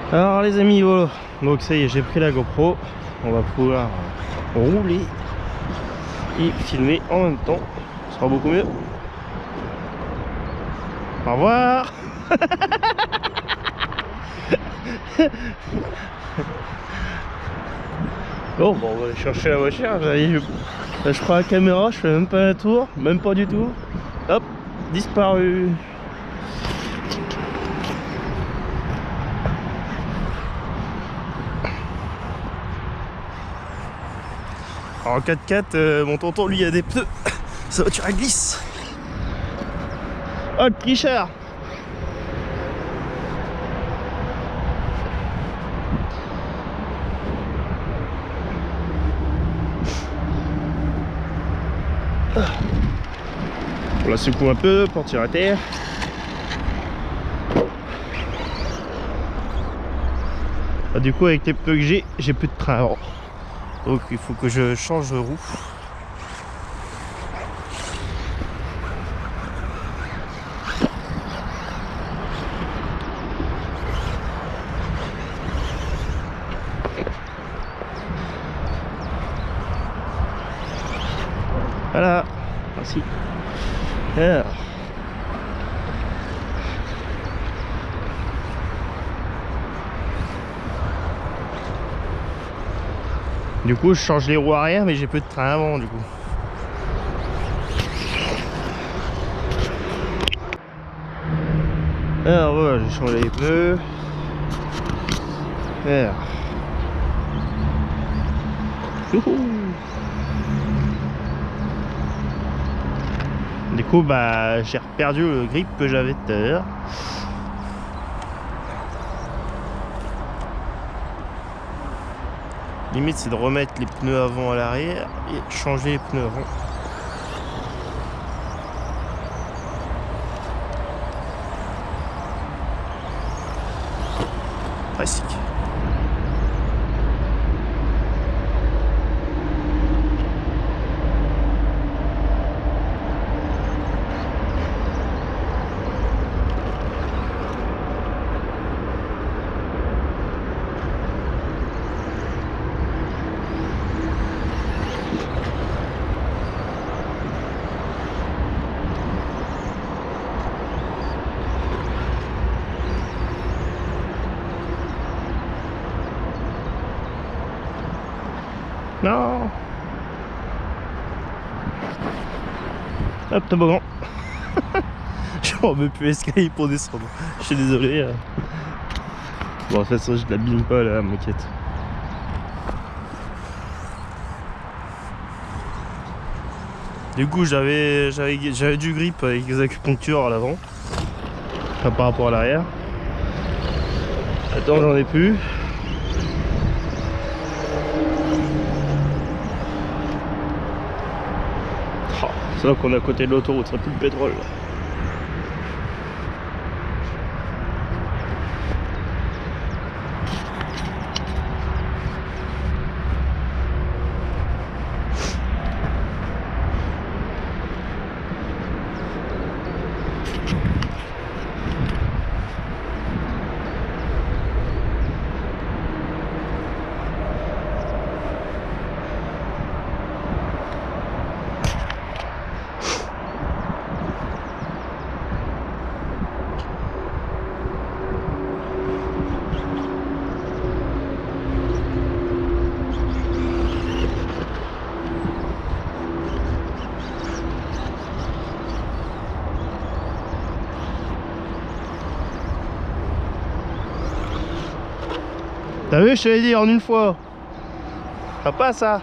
Alors les amis, voilà, donc ça y est, j'ai pris la GoPro. On va pouvoir rouler et filmer en même temps. Ce sera beaucoup mieux. Au revoir. Bon, on va aller chercher la voiture. Là, je prends la caméra, je fais même pas un tour, même pas du tout. Hop, disparu. Alors en 4x4, mon tonton lui a des pneus. Sa voiture elle glisse. Oh le tricheur. On la secoue un peu pour tirer à terre. Ah, du coup avec les pneus que j'ai plus de train avant. Donc il faut que je change de roue. Voilà, merci. Alors. Du coup je change les roues arrière mais j'ai plus de train avant du coup. Alors voilà, j'ai changé les pneus. Alors. Youhou. Du coup bah j'ai perdu le grip que j'avais tout à l'heure. Limite c'est de remettre les pneus avant à l'arrière et changer les pneus avant. Presque. Non. Hop, toboggan. Je ne veux plus escalier pour descendre. Je suis désolé. Bon, de toute façon, je l'abîme pas la moquette. Du coup, j'avais du grip avec les acupunctures à l'avant. Enfin, par rapport à l'arrière. Attends, j'en ai plus. Oh, c'est là qu'on est à côté de l'autoroute, ça pue le pétrole. T'as vu, je te l'ai dit en une fois. Ça passe ça.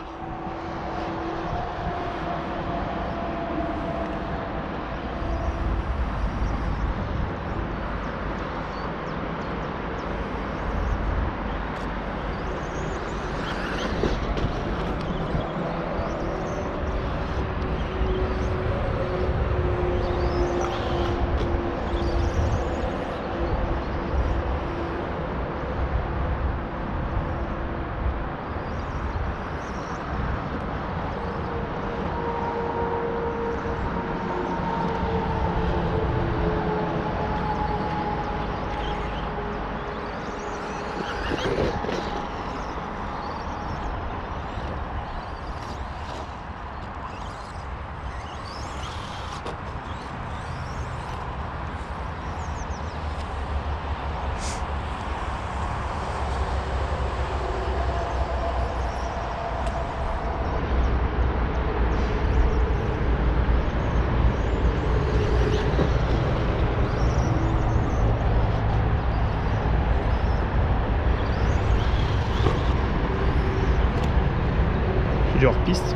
Hors piste.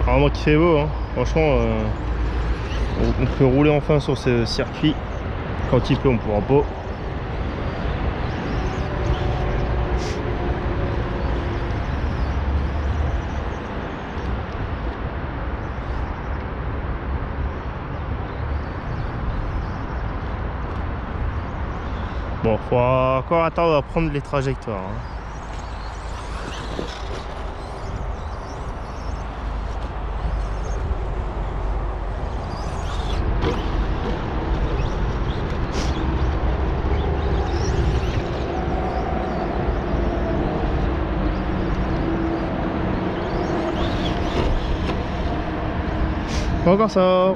Vraiment qu'il fait beau, hein. Franchement on peut rouler enfin sur ce circuit. Quand il pleut on pourra pas. Bon, faut encore attendre à prendre les trajectoires, hein. Encore ça.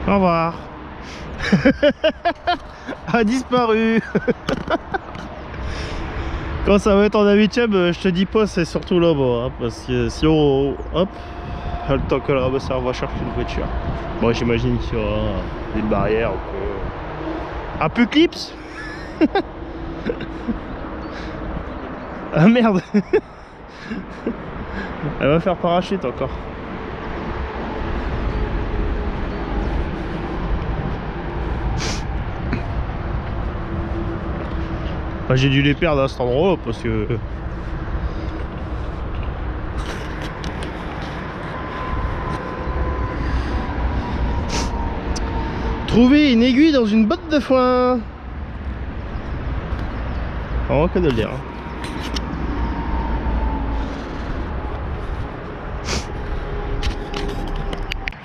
Au revoir. A disparu. Quand ça va être en 8ème, je te dis pas, c'est surtout là-bas, hein, parce que si on, hop, le temps que le rabosseur va chercher une voiture. Bon, j'imagine qu'il y aura des barrières un peu clips. Ah merde. Elle va faire parachute encore. Enfin, j'ai dû les perdre à cet endroit parce que trouver une aiguille dans une botte de foin. Vraiment que de le dire, hein.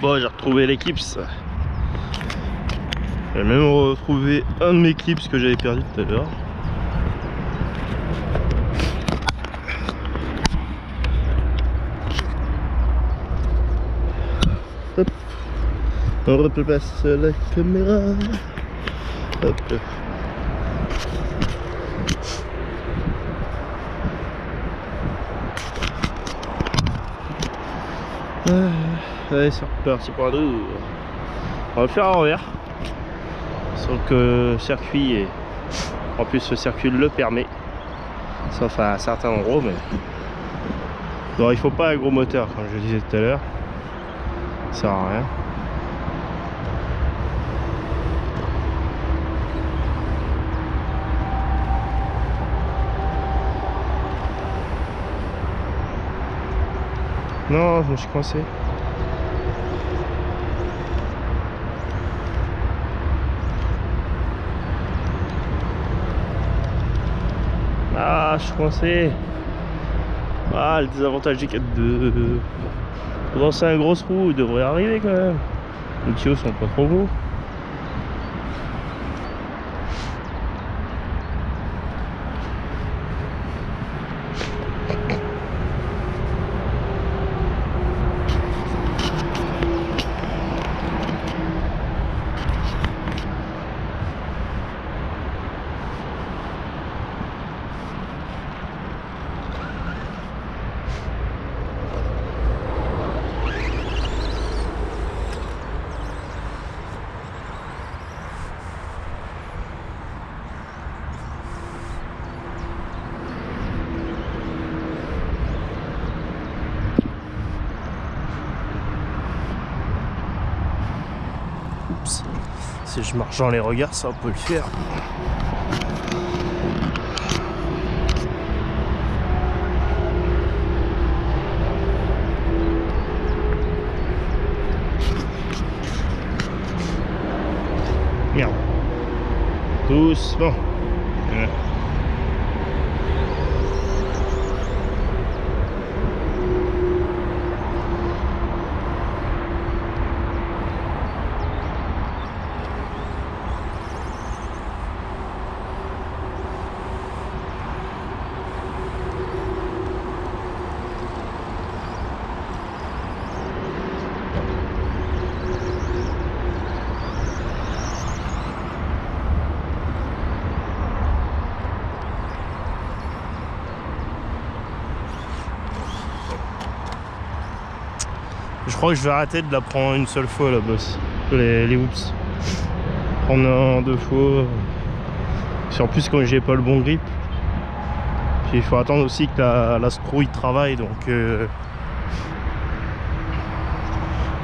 Bon, j'ai retrouvé l'éclipse. J'ai même retrouvé un de mes clips que j'avais perdu tout à l'heure. Hop. On replace la caméra. Hop. Allez, c'est reparti pour un tour. On va le faire à l'envers. Sauf que le circuit est... En plus le circuit le permet. Sauf à certains endroits, mais... Non, il faut pas un gros moteur, comme je le disais tout à l'heure. Ça sert à rien. Non, je me suis coincé. Ah, je suis coincé. Ah, le désavantage du 4-2. Pour lancer un gros roue, il devrait arriver quand même. Les tuyaux sont pas trop gros. Oups. Si je marche dans les regards, ça peut le faire. Merde. Doucement. Ouais. Je crois que je vais arrêter de la prendre une seule fois la bosse. Les whoops. Prendre un, deux fois. En plus quand j'ai pas le bon grip. Puis il faut attendre aussi que la screw il travaille, donc il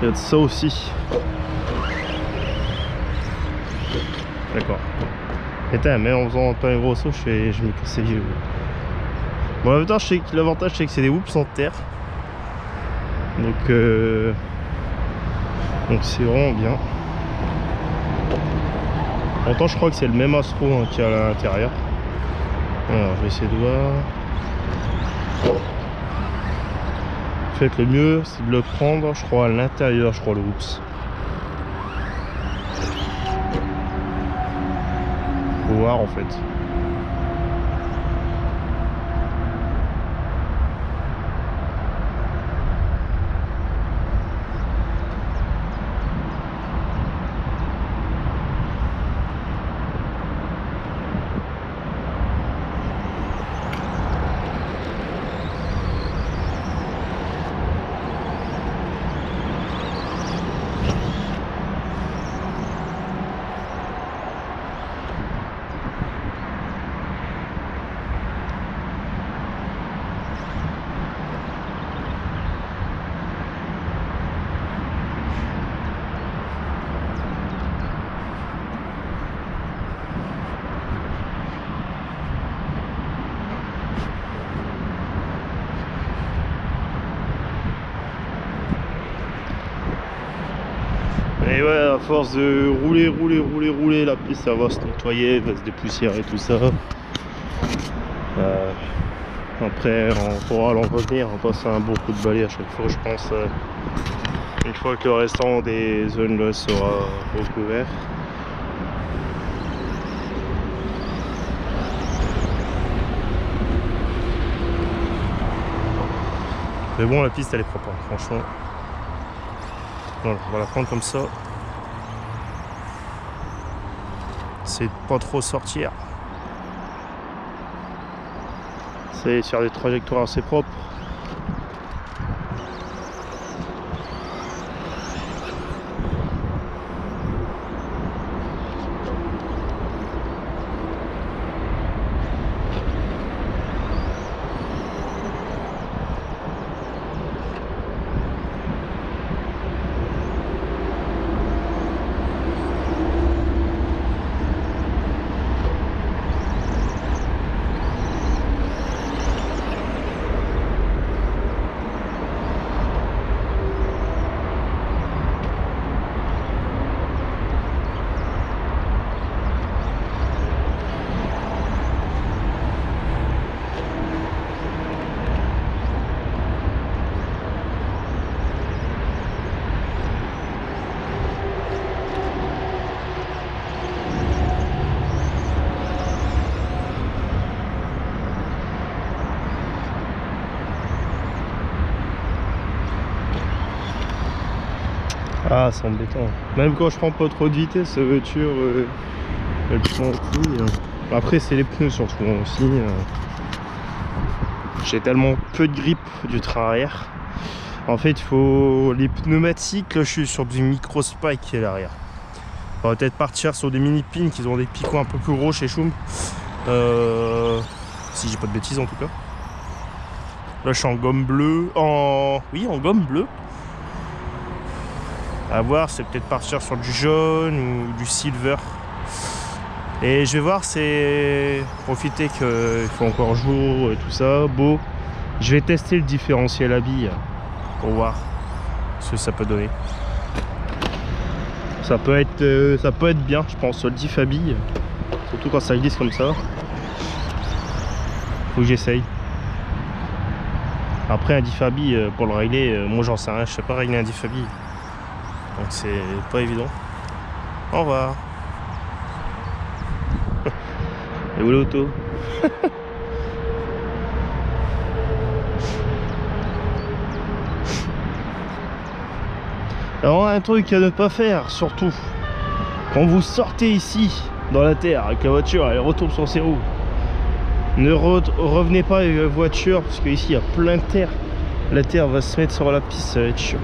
y a de ça aussi. D'accord. Et mais en faisant pas un gros saut, je me casse les yeux. Bon, l'avantage c'est que c'est des whoops en terre. Donc c'est vraiment bien. En même temps, je crois que c'est le même astro hein, qui est à l'intérieur. Alors, je vais essayer de voir. En fait, le mieux, c'est de le prendre, je crois, à l'intérieur, je crois, le whoops. Faut voir, en fait. Et ouais, à force de rouler, la piste ça va se nettoyer, va se dépoussiérer tout ça. Après, on pourra l'en revenir, on passe un bon coup de balai à chaque fois, je pense. Une fois que le restant des zones là sera recouvert. Mais bon, la piste elle est propre, hein, franchement. Voilà, on va la prendre comme ça. C'est de pas trop sortir. C'est sur des trajectoires assez propres. Ah, c'est embêtant. Même quand je prends pas trop de vitesse, la voiture, elle prend en couille. Après, c'est les pneus surtout aussi. J'ai tellement peu de grippe du train arrière. En fait, il faut les pneumatiques. Là, je suis sur du micro spike à l'arrière. On va peut-être partir sur des mini pins qui ont des picots un peu plus gros chez Schum. Si j'ai pas de bêtises en tout cas. Là, je suis en gomme bleue. Oui, en gomme bleue. À voir, c'est peut-être partir sur du jaune ou du silver. Et je vais voir, c'est profiter qu'il faut encore jour et tout ça, beau. Je vais tester le différentiel à billes pour voir ce que ça peut donner. Ça peut être bien, je pense, sur le diff à billes. Surtout quand ça glisse comme ça. Faut que j'essaye. Après, un diff à billes pour le régler, moi j'en sais rien, je sais pas régler un diff à billes. Donc c'est pas évident. Au revoir. Et où l'auto? Alors un truc à ne pas faire, surtout quand vous sortez ici dans la terre avec la voiture, elle retombe sur ses roues. Ne revenez pas avec la voiture parce qu'ici il y a plein de terre. La terre va se mettre sur la piste, ça va être chiant.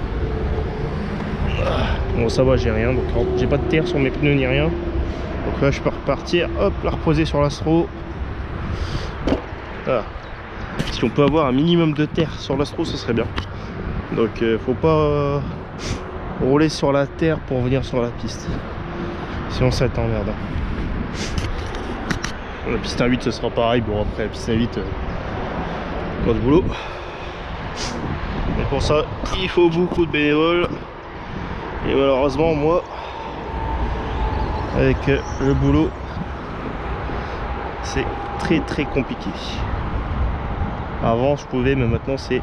Bon, ça va, j'ai rien, donc j'ai pas de terre sur mes pneus ni rien. Donc là je peux repartir, hop, la reposer sur l'Astro. Voilà. Si on peut avoir un minimum de terre sur l'Astro, ce serait bien. Donc faut pas rouler sur la terre pour venir sur la piste. Sinon ça va être emmerdant. La piste 1.8 ce sera pareil. Bon après la piste 1.8 pas de boulot. Mais pour ça il faut beaucoup de bénévoles. Et malheureusement moi avec le boulot c'est très compliqué. Avant je pouvais, mais maintenant c'est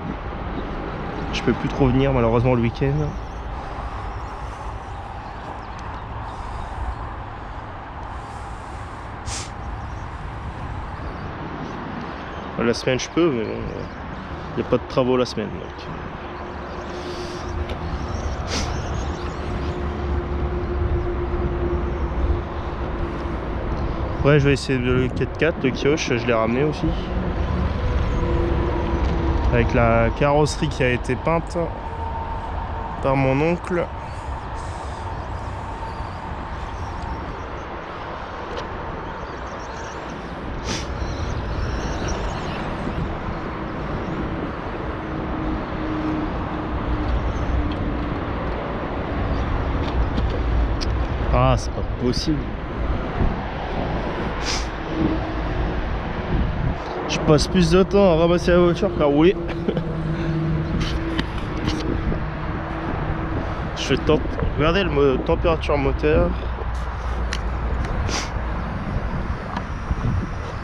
je peux plus trop venir malheureusement le week-end. La semaine je peux, mais bon, il n'y a pas de travaux la semaine donc. Après je vais essayer le 4x4, le Kiosh, je l'ai ramené aussi. Avec la carrosserie qui a été peinte par mon oncle. Ah, c'est pas possible. Je passe plus de temps à ramasser la voiture qu'à rouler. Je fais regardez le température moteur.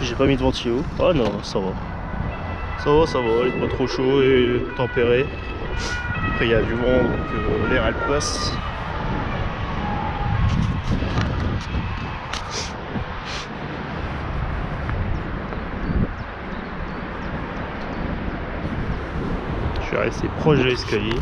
J'ai pas mis de ventilo. Oh non, ça va. Ça va, il est pas trop chaud et tempéré. Après il y a du vent donc l'air elle passe. Je vais rester proche de l'escalier.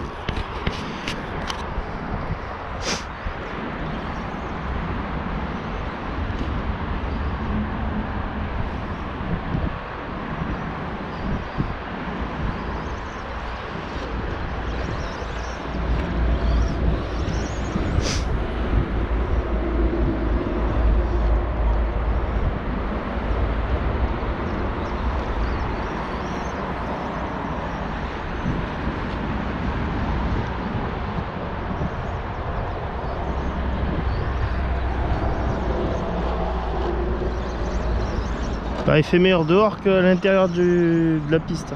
Bah, il fait meilleur dehors qu'à l'intérieur de la piste.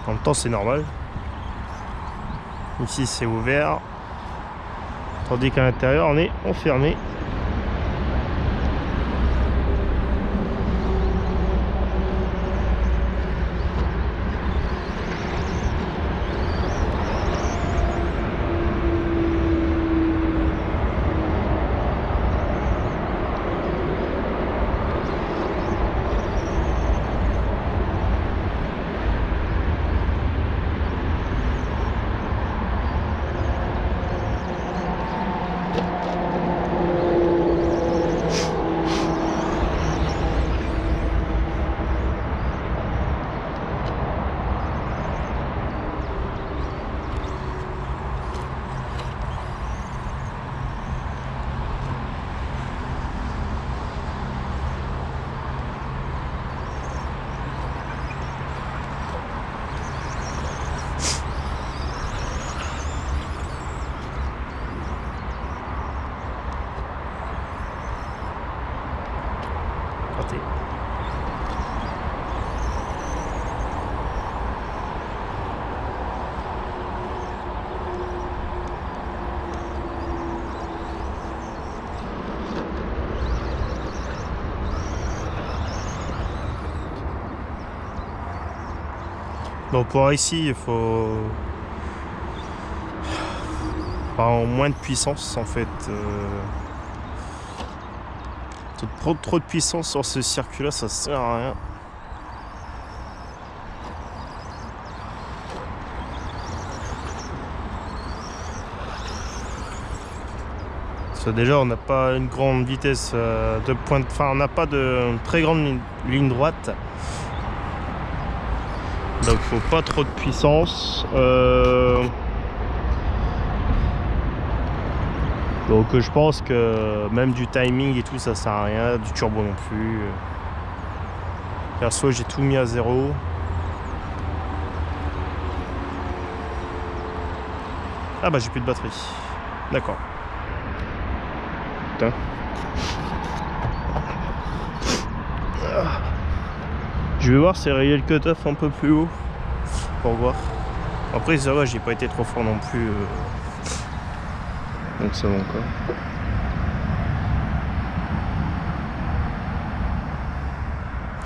En même temps c'est normal. Ici c'est ouvert. Tandis qu'à l'intérieur on est enfermé. Donc pour ici, il faut en moins de puissance en fait. Trop de puissance sur ce circuit là, ça sert à rien. Parce que déjà on n'a pas une grande vitesse de pointe, enfin on n'a pas de très grande ligne droite. Donc faut pas trop de puissance. Donc je pense que même du timing et tout ça sert à rien, du turbo non plus. Perso j'ai tout mis à 0. Ah bah j'ai plus de batterie. D'accord. Putain. Je vais voir si rayer le cut-off un peu plus haut pour voir. Après ça va, j'ai pas été trop fort non plus. Donc ça va encore.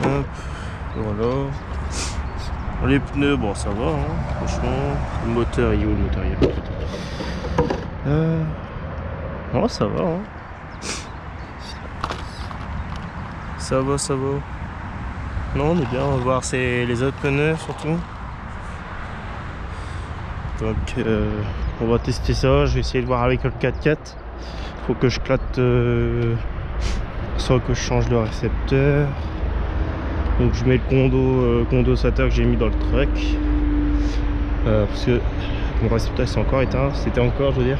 Hop, voilà. Les pneus, bon ça va, hein, franchement. Le moteur, il est où le moteur? Il est là. Non, ça va, hein. Ça va, ça va. Non, on est bien, on va voir les autres pneus surtout. Donc on va tester ça, je vais essayer de voir avec le 4x4. Faut que je clatte, soit que je change le récepteur. Donc je mets le condensateur que j'ai mis dans le truck. Parce que mon récepteur c'est encore éteint, c'était encore je veux dire.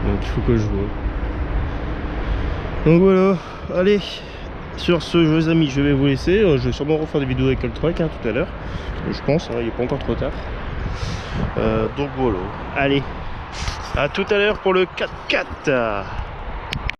Donc il faut que je vois. Donc voilà, allez. Sur ce, les amis, je vais vous laisser. Je vais sûrement refaire des vidéos avec le truck hein, tout à l'heure. Je pense, hein, il n'est pas encore trop tard. Donc voilà. Allez, à tout à l'heure pour le 4x4.